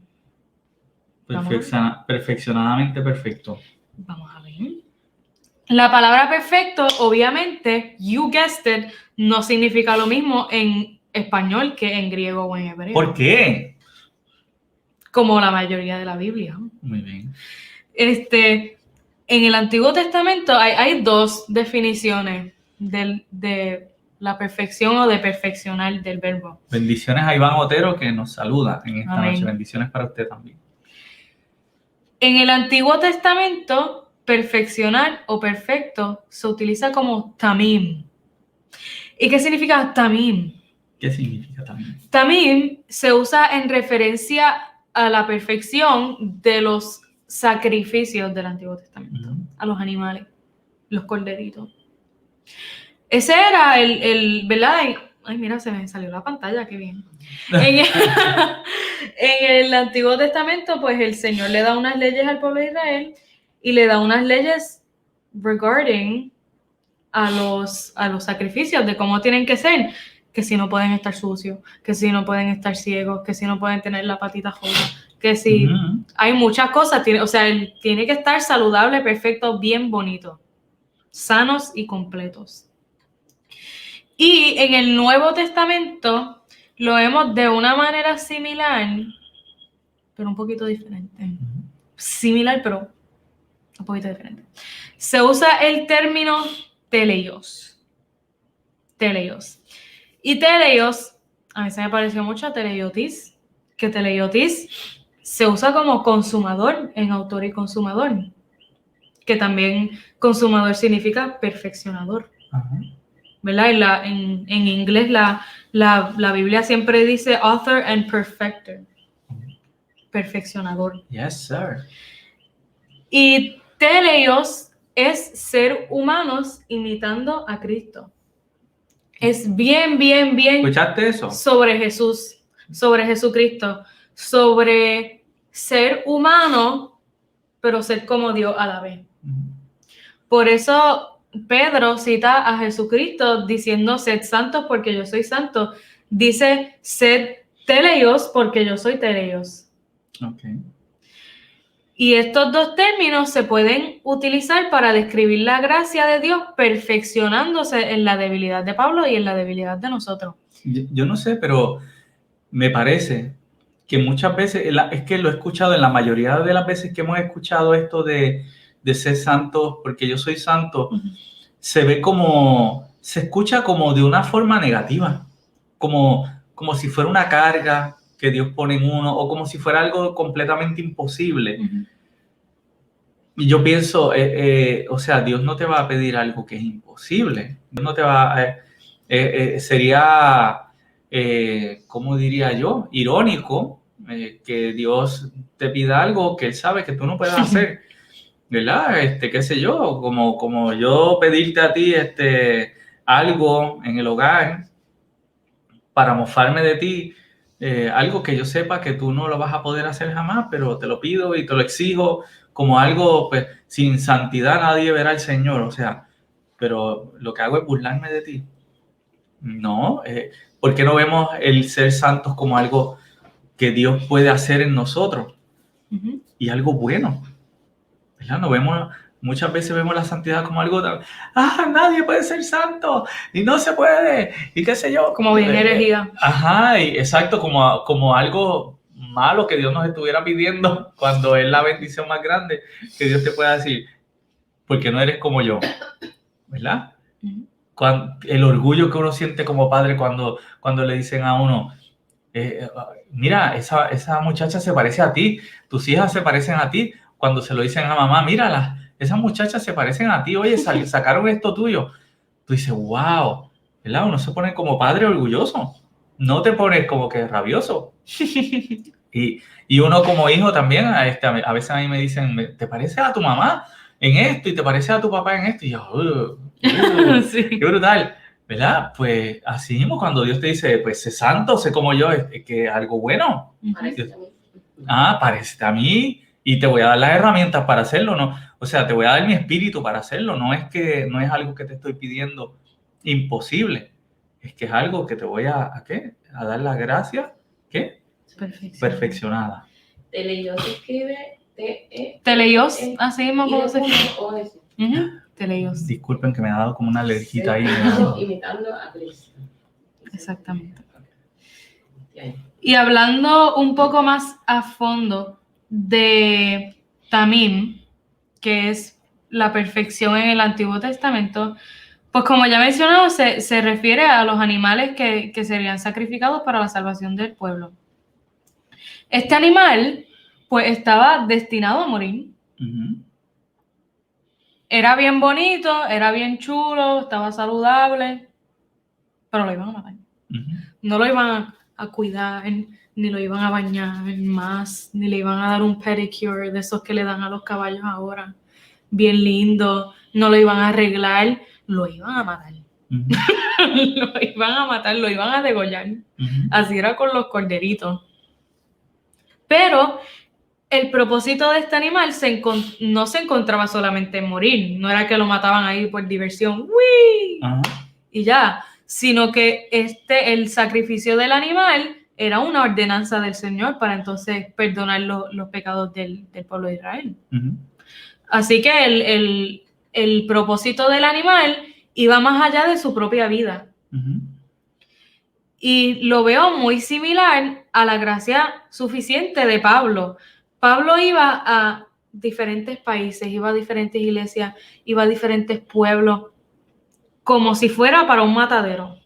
Perfeccionadamente perfecto. Vamos a ver. La palabra perfecto, obviamente, you guessed it, no significa lo mismo en español que en griego o en hebreo. ¿Por qué? Como la mayoría de la Biblia. Muy bien. En el Antiguo Testamento hay dos definiciones de la perfección o de perfeccionar del verbo. Bendiciones a Iván Otero, que nos saluda en esta Amén. noche. Bendiciones para usted también. En el Antiguo Testamento, perfeccionar o perfecto se utiliza como tamim. ¿Y qué significa tamim? ¿Qué significa tamim? Tamim se usa en referencia a la perfección de los sacrificios del Antiguo Testamento, a los animales, los corderitos. Ese era el ¿verdad? Ay, mira, se me salió la pantalla, qué bien. En el Antiguo Testamento, pues el Señor le da unas leyes al pueblo de Israel y le da unas leyes regarding a los sacrificios, de cómo tienen que ser, que si no pueden estar sucios, que si no pueden estar ciegos, que si no pueden tener la patita jodida, que si hay muchas cosas, o sea, él tiene que estar saludable, perfecto, bien bonito, sanos y completos. Y en el Nuevo Testamento lo vemos de una manera similar, pero un poquito diferente. Similar, pero un poquito diferente. Se usa el término teleios. Teleios. Y teleios, a mí se me pareció mucho a teleiotis, que teleiotis se usa como consumador, en autor y consumador. que también consumador significa perfeccionador, Ajá. ¿verdad? En inglés la Biblia siempre dice author and perfecter, perfeccionador. Yes, sir. Y teleios es ser humanos imitando a Cristo. Es bien ¿Escuchaste eso? sobre Jesús, sobre Jesucristo, sobre ser humano, pero ser como Dios a la vez. Por eso Pedro cita a Jesucristo diciendo, sed santos porque yo soy santo. Dice, sed teleios porque yo soy teleios. Okay. Y estos dos términos se pueden utilizar para describir la gracia de Dios perfeccionándose en la debilidad de Pablo y en la debilidad de nosotros. Yo no sé, pero me parece que muchas veces, es que lo he escuchado en la mayoría de las veces que hemos escuchado esto de ser santos, porque yo soy santo, se escucha como de una forma negativa, como si fuera una carga que Dios pone en uno, o como si fuera algo completamente imposible. Y yo pienso, o sea, Dios no te va a pedir algo que es imposible. Dios no te va a... sería, ¿cómo diría yo? Irónico que Dios te pida algo que Él sabe que tú no puedes hacer, ¿verdad? Qué sé yo, como yo pedirte a ti algo en el hogar para mofarme de ti, algo que yo sepa que tú no lo vas a poder hacer jamás, pero te lo pido y te lo exijo como algo, pues, sin santidad nadie verá al Señor, o sea, pero lo que hago es burlarme de ti. No, ¿por qué no vemos el ser santos como algo que Dios puede hacer en nosotros? Y algo bueno, ¿verdad? Muchas veces vemos la santidad como algo tan, nadie puede ser santo y no se puede y qué sé yo. Como bien herejía. Ajá, y exacto, como algo malo que Dios nos estuviera pidiendo cuando es la bendición más grande que Dios te pueda decir, porque no eres como yo, ¿verdad? El orgullo que uno siente como padre cuando le dicen a uno, mira, esa muchacha se parece a ti, tus hijas se parecen a ti. Cuando se lo dicen a mamá, mírala, esas muchachas se parecen a ti, oye, sacaron esto tuyo. Tú dices, wow, ¿verdad? Uno se pone como padre orgulloso, no te pones como que rabioso. Y uno como hijo también, a veces a mí me dicen, ¿te pareces a tu mamá en esto? Y te pareces a tu papá en esto. Y yo, sí. Qué brutal, ¿verdad? Pues así mismo cuando Dios te dice, pues sé santo, sé como yo, es que es algo bueno. Parécete a mí y te voy a dar las herramientas para hacerlo, ¿no? O sea, te voy a dar mi espíritu para hacerlo, no es algo que te estoy pidiendo imposible, es que es algo que te voy a ¿qué? A dar la gracia, ¿qué? Perfeccionada. Teleios se escribe Teleios, así mismo como se escribe. Teleios. Disculpen que me ha dado como una alergita ahí. Imitando a Cristo. Exactamente. Y hablando un poco más a fondo de Tamim, que es la perfección en el Antiguo Testamento, pues como ya he mencionado, se refiere a los animales que serían sacrificados para la salvación del pueblo. Este animal, pues, estaba destinado a morir. Era bien bonito, era bien chulo, estaba saludable, pero lo iban a matar. No lo iban a cuidar, ni lo iban a bañar más, ni le iban a dar un pedicure de esos que le dan a los caballos ahora, bien lindo, no lo iban a arreglar, lo iban a matar. Lo iban a matar, lo iban a degollar. Así era con los corderitos. Pero el propósito de este animal no se encontraba solamente en morir, no era que lo mataban ahí por diversión, ¡uy! Y ya, sino que el sacrificio del animal era una ordenanza del Señor para entonces perdonar los pecados del pueblo de Israel. Así que el propósito del animal iba más allá de su propia vida. Y lo veo muy similar a la gracia suficiente de Pablo. Pablo iba a diferentes países, iba a diferentes iglesias, iba a diferentes pueblos, como si fuera para un matadero.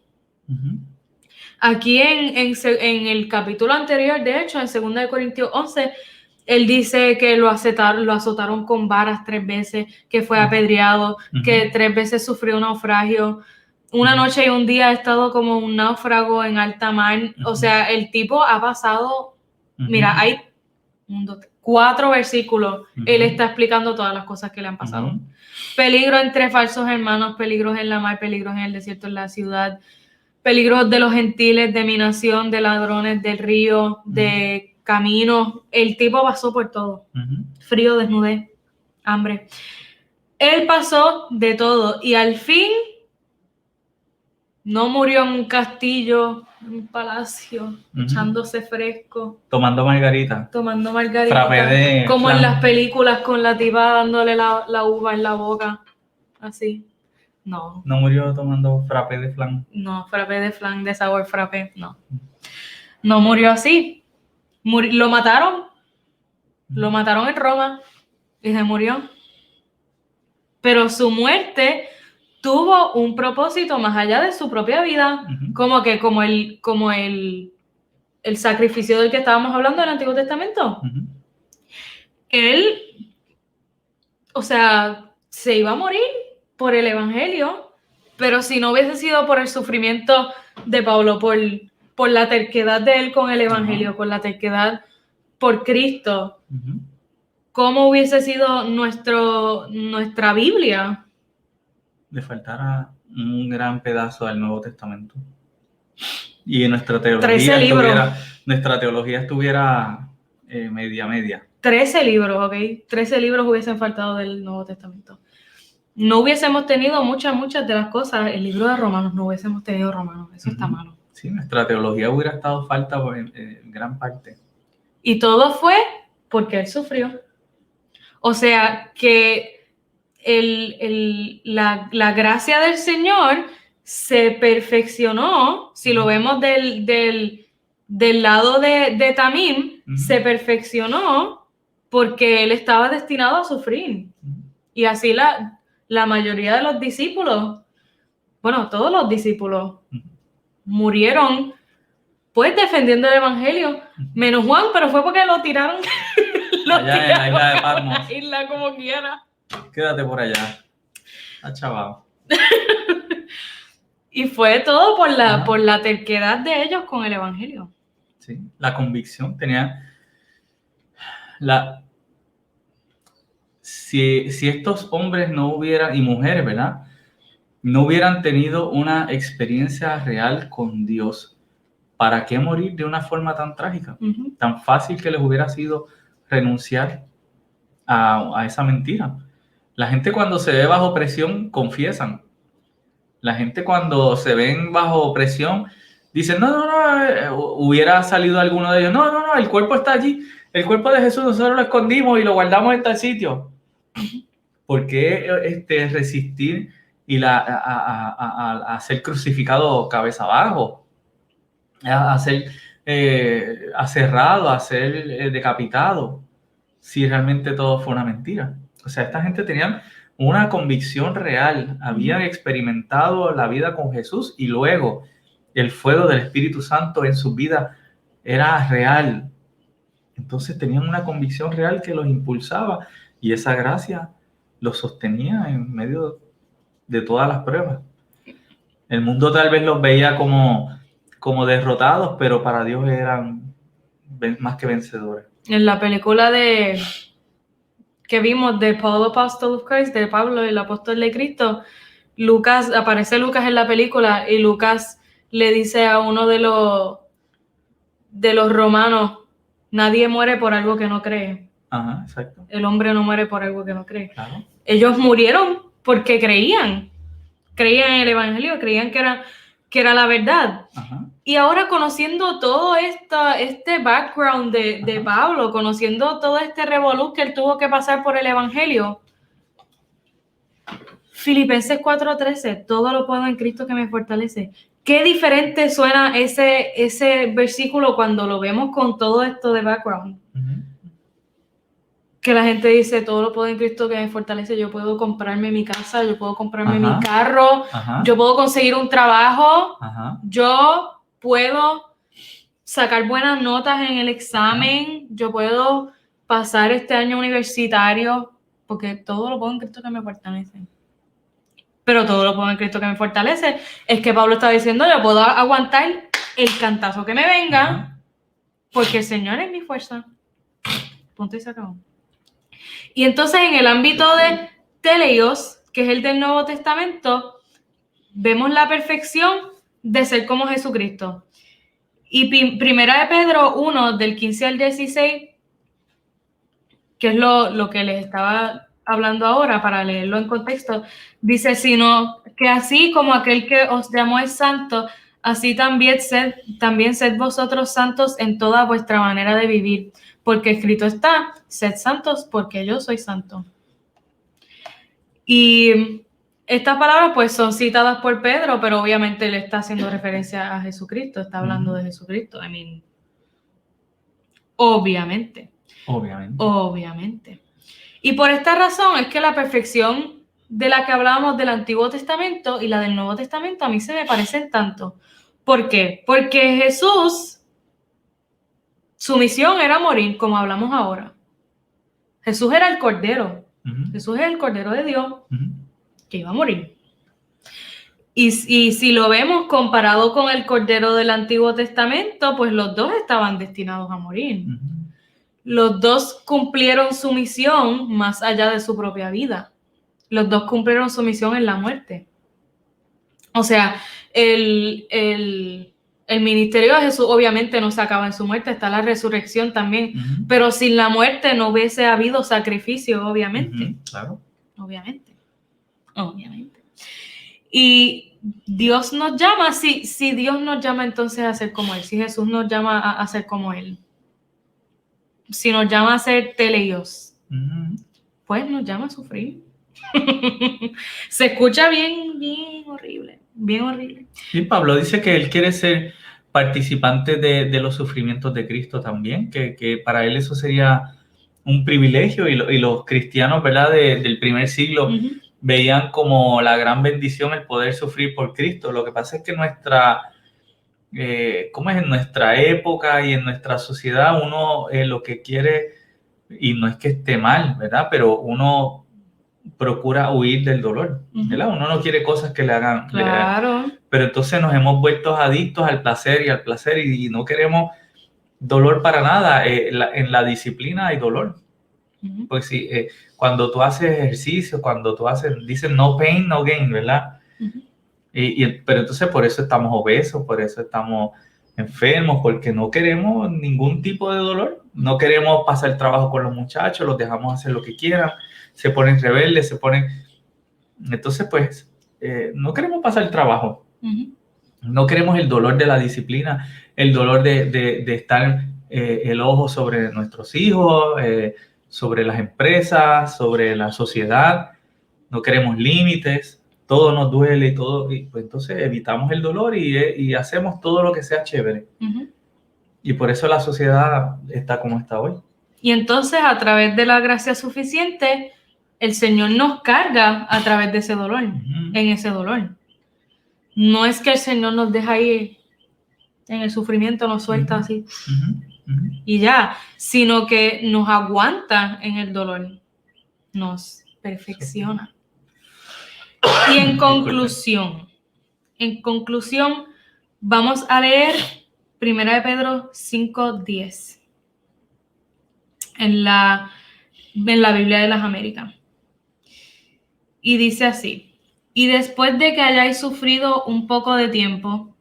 Aquí en el capítulo anterior, de hecho, en 2 Corintios 11, Él dice que lo azotaron con varas 3 veces, que fue apedreado, que 3 veces sufrió un naufragio. Una noche y un día ha estado como un náufrago en alta mar. O sea, el tipo ha pasado, mira, hay 4 versículos. Él está explicando todas las cosas que le han pasado. Peligro entre falsos hermanos, peligros en la mar, peligros en el desierto, en la ciudad, peligros de los gentiles, de mi nación, de ladrones, del río, de caminos. El tipo pasó por todo. Frío, desnudez, hambre. Él pasó de todo y al fin no murió en un castillo, en un palacio, echándose fresco. Tomando margarita. Frappé como en las películas con la tipa dándole la uva en la boca. Así. No. No murió tomando frappé de flan. No, frappé de flan, de sabor frappé, no. No murió así. Lo mataron. Lo mataron en Roma y se murió. Pero su muerte tuvo un propósito más allá de su propia vida, como el sacrificio del que estábamos hablando en el Antiguo Testamento. Él, o sea, se iba a morir por el Evangelio, pero si no hubiese sido por el sufrimiento de Pablo, por la terquedad de él con el Evangelio, por la terquedad por Cristo, ¿cómo hubiese sido nuestra Biblia? Le faltara un gran pedazo del Nuevo Testamento. Y nuestra teología estuviera media. 13 libros, ¿ok? 13 libros hubiesen faltado del Nuevo Testamento. No hubiésemos tenido muchas de las cosas. El libro de Romanos, no hubiésemos tenido Romanos. Eso está malo. Sí, nuestra teología hubiera estado falta en gran parte. Y todo fue porque él sufrió. O sea, que la gracia del Señor se perfeccionó, si lo vemos del lado de Tamim, se perfeccionó porque él estaba destinado a sufrir. Y así la mayoría de los discípulos, bueno, todos los discípulos murieron pues defendiendo el Evangelio, menos Juan, pero fue porque lo tiraron. Allá en la isla de Patmos. La isla como quiera. Quédate por allá. Está chaval. Y fue todo por la terquedad de ellos con el Evangelio. Sí, la convicción tenía. Si estos hombres no hubieran, y mujeres, ¿verdad? No hubieran tenido una experiencia real con Dios, ¿para qué morir de una forma tan trágica? Tan fácil que les hubiera sido renunciar a esa mentira. La gente cuando se ve bajo presión confiesan. La gente cuando se ven bajo presión dicen, no, hubiera salido alguno de ellos. No, el cuerpo está allí. El cuerpo de Jesús nosotros lo escondimos y lo guardamos en tal sitio. ¿Por qué resistir a ser crucificado cabeza abajo? A ser aserrado, a ser decapitado, si realmente todo fue una mentira. O sea, esta gente tenía una convicción real, habían experimentado la vida con Jesús y luego el fuego del Espíritu Santo en su vida era real. Entonces tenían una convicción real que los impulsaba y esa gracia los sostenía en medio de todas las pruebas. El mundo tal vez los veía como derrotados, pero para Dios eran más que vencedores. En la película que vimos de Paul Apostle of Christ, de Pablo, el apóstol de Cristo, aparece Lucas en la película y Lucas le dice a uno de los romanos, nadie muere por algo que no cree. Ajá, exacto. El hombre no muere por algo que no cree. Claro. Ellos murieron porque creían en el Evangelio, creían que era la verdad. Ajá. Y ahora conociendo todo este background de Pablo, conociendo todo este revolú que él tuvo que pasar por el Evangelio, Filipenses 4:13, todo lo puedo en Cristo que me fortalece. Qué diferente suena ese versículo cuando lo vemos con todo esto de background. Que la gente dice, todo lo puedo en Cristo que me fortalece. Yo puedo comprarme mi casa, yo puedo comprarme mi carro, yo puedo conseguir un trabajo, yo puedo sacar buenas notas en el examen, yo puedo pasar este año universitario, porque todo lo puedo en Cristo que me fortalece. Pero todo lo puedo en Cristo que me fortalece. Es que Pablo está diciendo, yo puedo aguantar el cantazo que me venga, porque el Señor es mi fuerza. Punto y se acabó. Y entonces en el ámbito de teleios, que es el del Nuevo Testamento, vemos la perfección de ser como Jesucristo. Y primera de Pedro 1, del 15 al 16, que es lo que les estaba hablando ahora, para leerlo en contexto, dice, sino que así como aquel que os llamó es santo, así también sed vosotros santos en toda vuestra manera de vivir, porque escrito está, sed santos porque yo soy santo. Y estas palabras pues son citadas por Pedro, pero obviamente le está haciendo referencia a Jesucristo, está hablando de Jesucristo. Obviamente. Y por esta razón es que la perfección de la que hablábamos del Antiguo Testamento y la del Nuevo Testamento a mí se me parecen tanto. ¿Por qué? Porque Jesús, su misión era morir, como hablamos ahora. Jesús era el Cordero. Jesús es el Cordero de Dios que iba a morir. Y si lo vemos comparado con el Cordero del Antiguo Testamento, pues los dos estaban destinados a morir. Los dos cumplieron su misión más allá de su propia vida. Los dos cumplieron su misión en la muerte. O sea, el ministerio de Jesús obviamente no se acaba en su muerte, está la resurrección también, pero sin la muerte no hubiese habido sacrificio, obviamente. Claro. Obviamente. Y Dios nos llama, si Dios nos llama entonces a ser como Él, si Jesús nos llama a ser como Él, si nos llama a ser teleios, pues nos llama a sufrir. Se escucha bien horrible, bien horrible. Y Pablo dice que él quiere ser participante de los sufrimientos de Cristo también, que para él eso sería un privilegio, y los cristianos, ¿verdad?, del primer siglo veían como la gran bendición el poder sufrir por Cristo. Lo que pasa es que ¿cómo es? En nuestra época y en nuestra sociedad uno lo que quiere, y no es que esté mal, ¿verdad?, pero uno procura huir del dolor, ¿verdad? Uno no quiere cosas que le hagan. Claro. Pero entonces nos hemos vuelto adictos al placer y no queremos dolor para nada. En la disciplina hay dolor. Pues sí, cuando tú haces ejercicio, dicen no pain, no gain, ¿verdad? Pero entonces por eso estamos obesos, por eso estamos enfermos, porque no queremos ningún tipo de dolor. No queremos pasar el trabajo con los muchachos, los dejamos hacer lo que quieran, se ponen rebeldes, Entonces, pues, no queremos pasar el trabajo. No queremos el dolor de la disciplina, el dolor de estar el ojo sobre nuestros hijos, sobre las empresas, sobre la sociedad. No queremos límites, todo nos duele y pues entonces evitamos el dolor y hacemos todo lo que sea chévere. Y por eso la sociedad está como está hoy. Y entonces, a través de la gracia suficiente, el Señor nos carga a través de ese dolor, en ese dolor. No es que el Señor nos deja ahí en el sufrimiento, nos suelta así y ya, sino que nos aguanta en el dolor, nos perfecciona. Y en conclusión, vamos a leer 1 de Pedro 5:10 en la Biblia de las Américas. Y dice así: y después de que hayáis sufrido un poco de tiempo,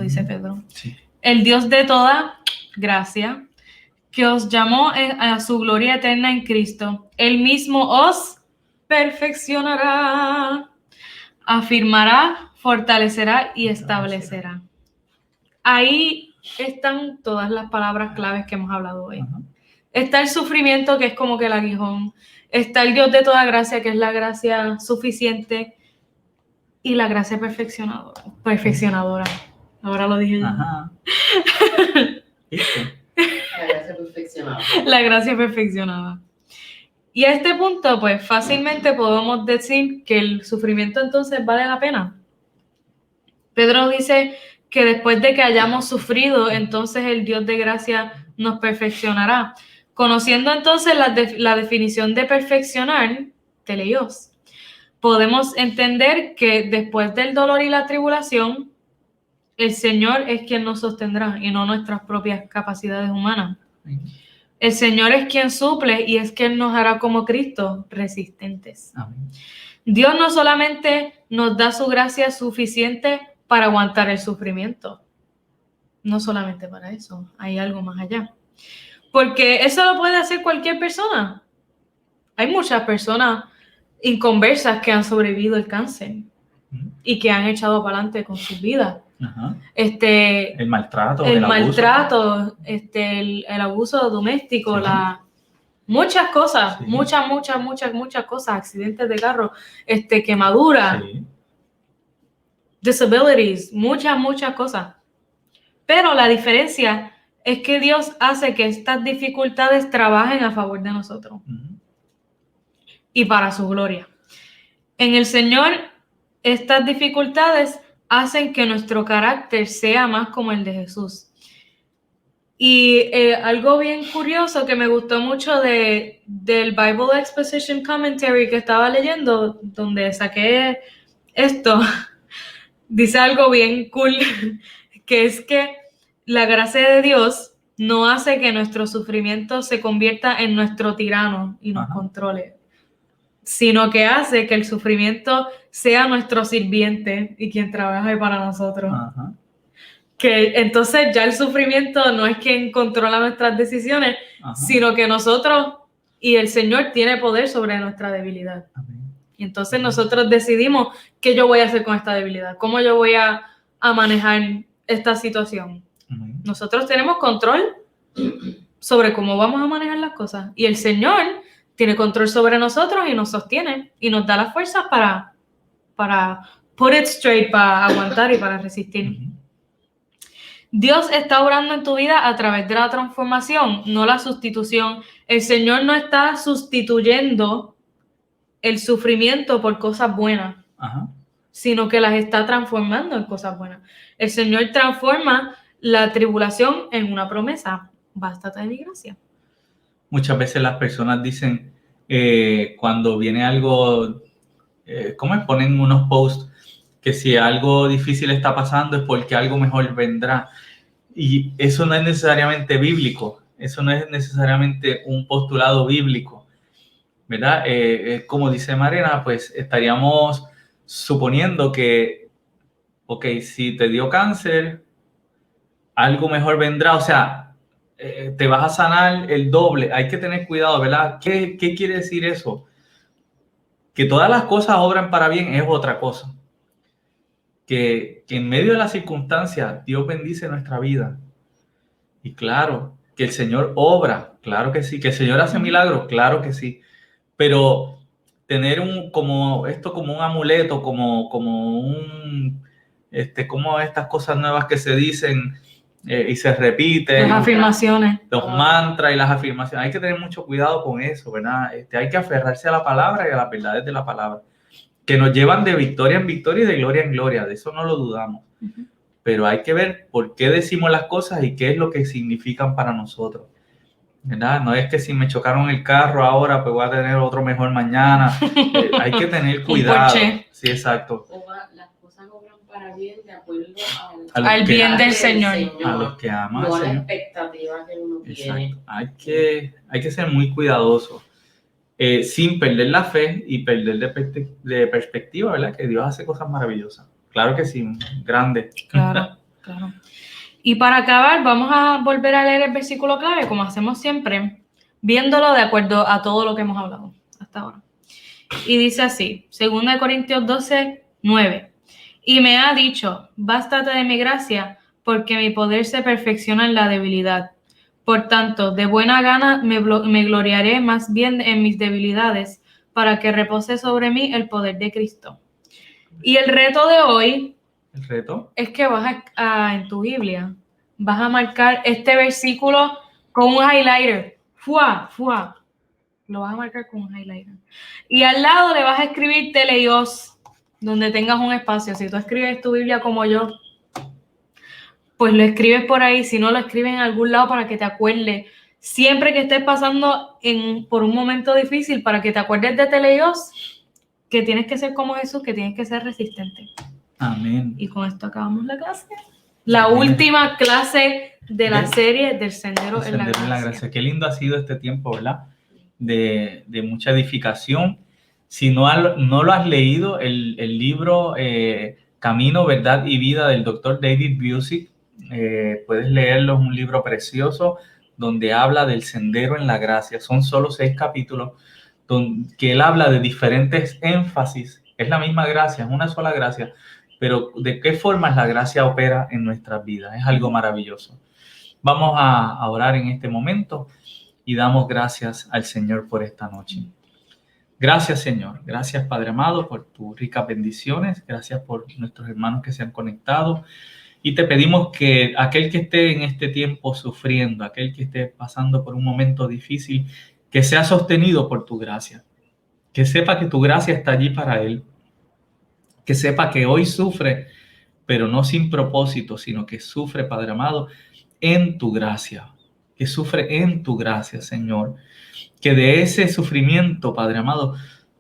dice Pedro, sí, el Dios de toda gracia, que os llamó a su gloria eterna en Cristo, Él mismo os perfeccionará, afirmará, fortalecerá y establecerá. Ahí están todas las palabras claves que hemos hablado hoy. Está el sufrimiento, que es como que el aguijón. Está el Dios de toda gracia, que es la gracia suficiente. Y la gracia perfeccionadora. Ahora lo dije yo. La gracia perfeccionada. La gracia perfeccionada. Y a este punto, pues fácilmente podemos decir que el sufrimiento entonces vale la pena. Pedro dice que después de que hayamos sufrido, entonces el Dios de gracia nos perfeccionará. Conociendo entonces la definición de perfeccionar, teleios, podemos entender que después del dolor y la tribulación, el Señor es quien nos sostendrá y no nuestras propias capacidades humanas. El Señor es quien suple y es quien nos hará como Cristo resistentes. Amén. Dios no solamente nos da su gracia suficiente para aguantar el sufrimiento. No solamente para eso, hay algo más allá. Porque eso lo puede hacer cualquier persona. Hay muchas personas inconversas que han sobrevivido el cáncer y que han echado para adelante con sus vidas. Ajá. El maltrato, el abuso. maltrato, el abuso doméstico, Sí. muchas cosas, Sí. muchas cosas, accidentes de carro, quemaduras, Sí. disabilities, muchas cosas. Pero la diferencia es que Dios hace que estas dificultades trabajen a favor de nosotros y para su gloria. En el Señor, estas dificultades hacen que nuestro carácter sea más como el de Jesús. Y algo bien curioso que me gustó mucho del Bible Exposition Commentary que estaba leyendo, donde saqué esto, dice algo bien cool, que es que la gracia de Dios no hace que nuestro sufrimiento se convierta en nuestro tirano y nos controle, sino que hace que el sufrimiento sea nuestro sirviente y quien trabaje para nosotros. Ajá. Que entonces ya el sufrimiento no es quien controla nuestras decisiones, sino que nosotros y el Señor tiene poder sobre nuestra debilidad. Amén. Y entonces nosotros decidimos qué yo voy a hacer con esta debilidad, cómo yo voy a manejar esta situación. Amén. Nosotros tenemos control sobre cómo vamos a manejar las cosas. Y el Señor tiene control sobre nosotros y nos sostiene y nos da las fuerzas para put it straight, para aguantar y para resistir. Dios está obrando en tu vida a través de la transformación, no la sustitución. El Señor no está sustituyendo el sufrimiento por cosas buenas, sino que las está transformando en cosas buenas. El Señor transforma la tribulación en una promesa. Bástate de mi gracia. Muchas veces las personas dicen, cuando viene algo, ¿cómo es? Ponen unos posts que si algo difícil está pasando es porque algo mejor vendrá. Y eso no es necesariamente bíblico, eso no es necesariamente un postulado bíblico, ¿verdad? Como dice Mariana, pues estaríamos suponiendo que, ok, si te dio cáncer, algo mejor vendrá, o sea, te vas a sanar el doble. Hay que tener cuidado, ¿verdad? ¿Qué quiere decir eso? Que todas las cosas obran para bien es otra cosa. Que en medio de las circunstancias Dios bendice nuestra vida. Y claro, que el Señor obra, claro que sí. Que el Señor hace milagros, claro que sí. Pero tener como un amuleto, como estas cosas nuevas que se dicen y se repiten. Las afirmaciones. Los mantras y las afirmaciones. Hay que tener mucho cuidado con eso, ¿verdad? Hay que aferrarse a la palabra y a las verdades de la palabra, que nos llevan de victoria en victoria y de gloria en gloria, de eso no lo dudamos. Pero hay que ver por qué decimos las cosas y qué es lo que significan para nosotros, ¿verdad? No es que si me chocaron el carro ahora, pues voy a tener otro mejor mañana. Hay que tener cuidado. Sí, exacto. Las cosas obran para bien de acuerdo al bien del Señor. A los que aman. No a la expectativa que uno tiene. Exacto. Hay que ser muy cuidadosos. Sin perder la fe y perder de perspectiva, ¿verdad? Que Dios hace cosas maravillosas. Claro que sí, grande. Claro. Y para acabar, vamos a volver a leer el versículo clave, como hacemos siempre, viéndolo de acuerdo a todo lo que hemos hablado hasta ahora. Y dice así, 2 Corintios 12, 9. Y me ha dicho, bástate de mi gracia, porque mi poder se perfecciona en la debilidad. Por tanto, de buena gana me gloriaré más bien en mis debilidades, para que repose sobre mí el poder de Cristo. Y el reto de hoy es que vas en tu Biblia, vas a marcar este versículo con un highlighter. Lo vas a marcar con un highlighter. Y al lado le vas a escribir teleios, donde tengas un espacio. Si tú escribes tu Biblia como yo, pues lo escribes por ahí, si no lo escribes en algún lado para que te acuerdes. Siempre que estés pasando por un momento difícil, para que te acuerdes de Teleios, que tienes que ser como Jesús, que tienes que ser resistente. Amén. Y con esto acabamos la clase. La Amén. última clase de la serie del Sendero en la Sendero en la Gracia. Gracia. Qué lindo ha sido este tiempo, ¿verdad? De mucha edificación. Si no lo has leído, el libro Camino, Verdad y Vida del Dr. David Busick, puedes leerlo, es un libro precioso donde habla del Sendero en la Gracia. Son solo 6 capítulos que él habla de diferentes énfasis. Es la misma gracia, es una sola gracia, pero de qué forma la gracia opera en nuestras vidas. Es algo maravilloso. Vamos a orar en este momento y damos gracias al Señor por esta noche. Gracias, Señor. Gracias, Padre amado, por tus ricas bendiciones. Gracias por nuestros hermanos que se han conectado. Y te pedimos que aquel que esté en este tiempo sufriendo, aquel que esté pasando por un momento difícil, que sea sostenido por tu gracia. Que sepa que tu gracia está allí para él. Que sepa que hoy sufre, pero no sin propósito, sino que sufre, Padre amado, en tu gracia. Que sufre en tu gracia, Señor. Que de ese sufrimiento, Padre amado,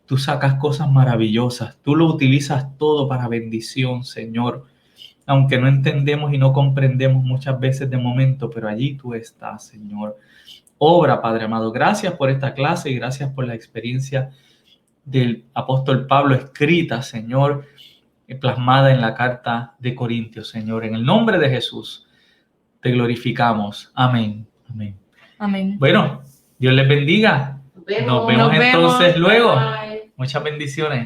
tú sacas cosas maravillosas. Tú lo utilizas todo para bendición, Señor. Aunque no entendemos y no comprendemos muchas veces de momento, pero allí tú estás, Señor. Obra, Padre amado. Gracias por esta clase y gracias por la experiencia del apóstol Pablo escrita, Señor, plasmada en la carta de Corintios, Señor. En el nombre de Jesús te glorificamos. Amén. Amén. Amén. Bueno, Dios les bendiga. Nos vemos entonces luego. Bye. Muchas bendiciones.